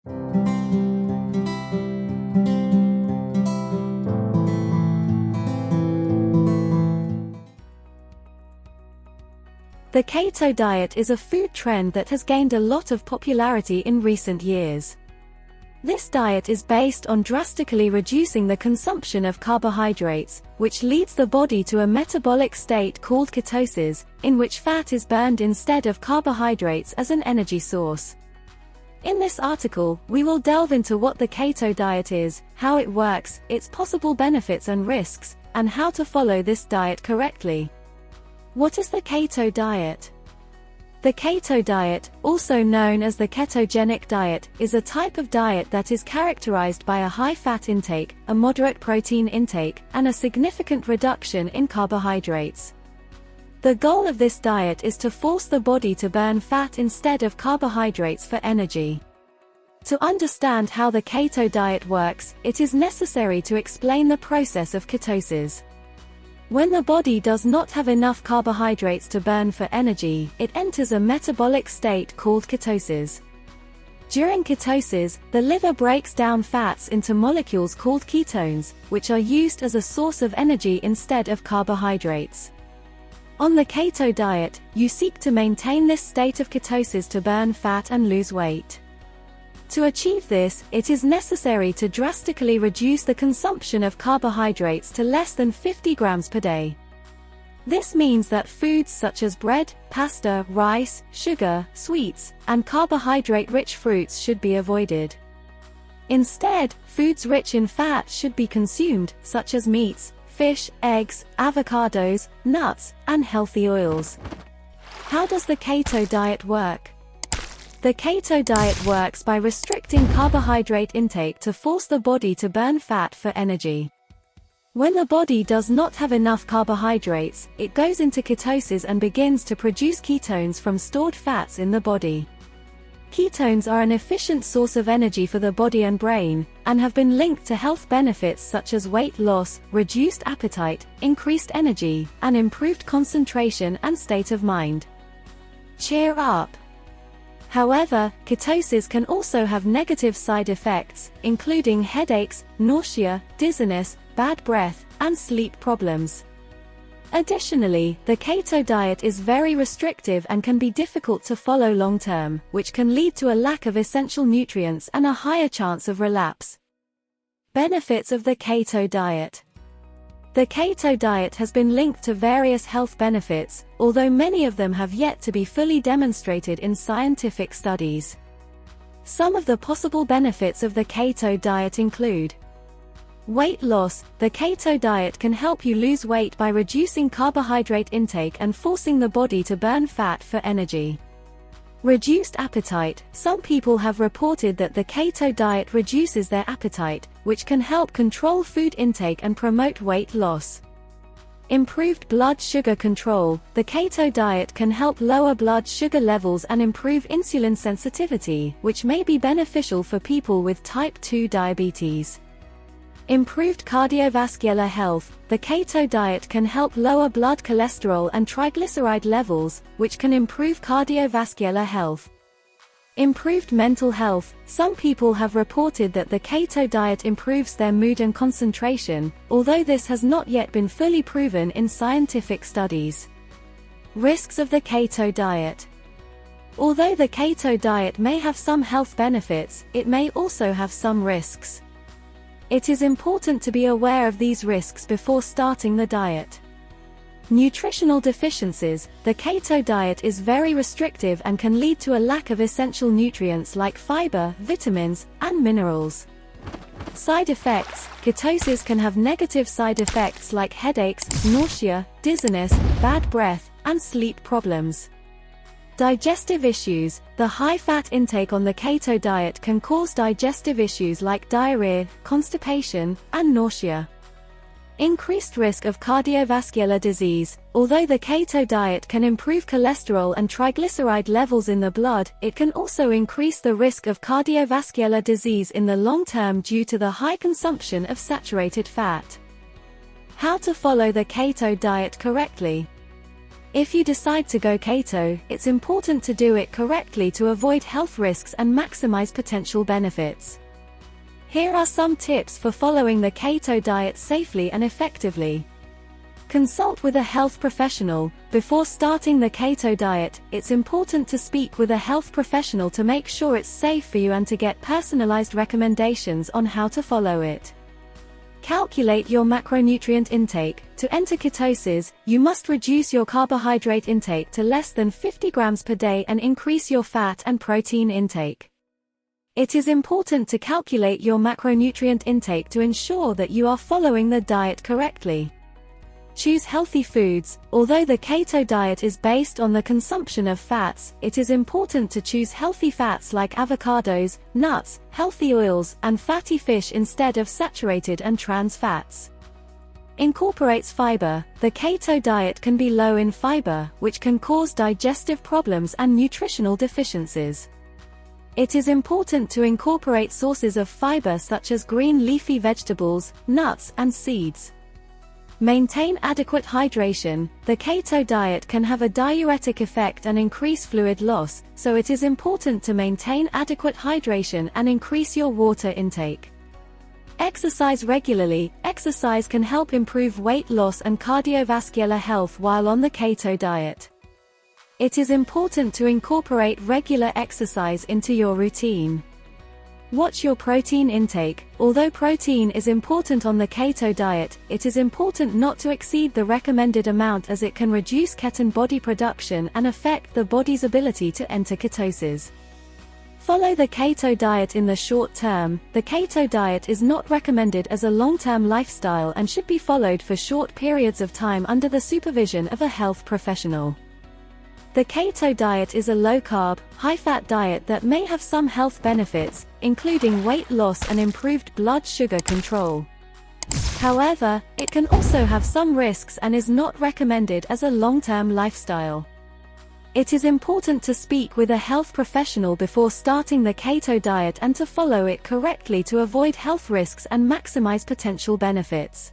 The keto diet is a food trend that has gained a lot of popularity in recent years. This diet is based on drastically reducing the consumption of carbohydrates, which leads the body to a metabolic state called ketosis, in which fat is burned instead of carbohydrates as an energy source. In this article, we will delve into what the keto diet is, how it works, its possible benefits and risks, and how to follow this diet correctly. What is the keto diet? The keto diet, also known as the ketogenic diet, is a type of diet that is characterized by a high fat intake, a moderate protein intake, and a significant reduction in carbohydrates. The goal of this diet is to force the body to burn fat instead of carbohydrates for energy. To understand how the keto diet works, it is necessary to explain the process of ketosis. When the body does not have enough carbohydrates to burn for energy, it enters a metabolic state called ketosis. During ketosis, the liver breaks down fats into molecules called ketones, which are used as a source of energy instead of carbohydrates. On the keto diet, you seek to maintain this state of ketosis to burn fat and lose weight. To achieve this, it is necessary to drastically reduce the consumption of carbohydrates to less than 50 grams per day. This means that foods such as bread, pasta, rice, sugar, sweets, and carbohydrate-rich fruits should be avoided. Instead, foods rich in fat should be consumed, such as meats, fish, eggs, avocados, nuts, and healthy oils. How does the keto diet work? The keto diet works by restricting carbohydrate intake to force the body to burn fat for energy. When the body does not have enough carbohydrates, it goes into ketosis and begins to produce ketones from stored fats in the body. Ketones are an efficient source of energy for the body and brain, and have been linked to health benefits such as weight loss, reduced appetite, increased energy, and improved concentration and state of mind. Cheer up! However, ketosis can also have negative side effects, including headaches, nausea, dizziness, bad breath, and sleep problems. Additionally, the keto diet is very restrictive and can be difficult to follow long-term, which can lead to a lack of essential nutrients and a higher chance of relapse. Benefits of the keto diet. The keto diet has been linked to various health benefits, although many of them have yet to be fully demonstrated in scientific studies. Some of the possible benefits of the keto diet include: weight loss. The keto diet can help you lose weight by reducing carbohydrate intake and forcing the body to burn fat for energy. Reduced appetite. Some people have reported that the keto diet reduces their appetite, which can help control food intake and promote weight loss. Improved blood sugar control. The keto diet can help lower blood sugar levels and improve insulin sensitivity, which may be beneficial for people with type 2 diabetes. Improved cardiovascular health. The keto diet can help lower blood cholesterol and triglyceride levels, which can improve cardiovascular health. Improved mental health. Some people have reported that the keto diet improves their mood and concentration, although this has not yet been fully proven in scientific studies. Risks of the keto diet. Although the keto diet may have some health benefits, it may also have some risks. It is important to be aware of these risks before starting the diet. Nutritional deficiencies. The keto diet is very restrictive and can lead to a lack of essential nutrients like fiber, vitamins, and minerals. Side effects. Ketosis can have negative side effects like headaches, nausea, dizziness, bad breath, and sleep problems. Digestive issues. The high fat intake on the keto diet can cause digestive issues like diarrhea, constipation, and nausea. Increased risk of cardiovascular disease. Although the keto diet can improve cholesterol and triglyceride levels in the blood, it can also increase the risk of cardiovascular disease in the long term due to the high consumption of saturated fat. How to follow the keto diet correctly. If you decide to go keto, it's important to do it correctly to avoid health risks and maximize potential benefits. Here are some tips for following the keto diet safely and effectively. Consult with a health professional. Before starting the keto diet, it's important to speak with a health professional to make sure it's safe for you and to get personalized recommendations on how to follow it. Calculate your macronutrient intake. To enter ketosis, you must reduce your carbohydrate intake to less than 50 grams per day and increase your fat and protein intake. It is important to calculate your macronutrient intake to ensure that you are following the diet correctly. Choose healthy foods. Although the keto diet is based on the consumption of fats, it is important to choose healthy fats like avocados, nuts, healthy oils, and fatty fish instead of saturated and trans fats. Incorporates fiber. The keto diet can be low in fiber, which can cause digestive problems and nutritional deficiencies. It is important to incorporate sources of fiber such as green leafy vegetables, nuts, and seeds. Maintain adequate hydration. The keto diet can have a diuretic effect and increase fluid loss, so it is important to maintain adequate hydration and increase your water intake. Exercise regularly. Exercise can help improve weight loss and cardiovascular health while on the keto diet. It is important to incorporate regular exercise into your routine. Watch your protein intake. Although protein is important on the keto diet, it is important not to exceed the recommended amount as it can reduce ketone body production and affect the body's ability to enter ketosis. Follow the keto diet in the short term. The keto diet is not recommended as a long-term lifestyle and should be followed for short periods of time under the supervision of a health professional. The keto diet is a low-carb, high-fat diet that may have some health benefits, including weight loss and improved blood sugar control. However, it can also have some risks and is not recommended as a long-term lifestyle. It is important to speak with a health professional before starting the keto diet and to follow it correctly to avoid health risks and maximize potential benefits.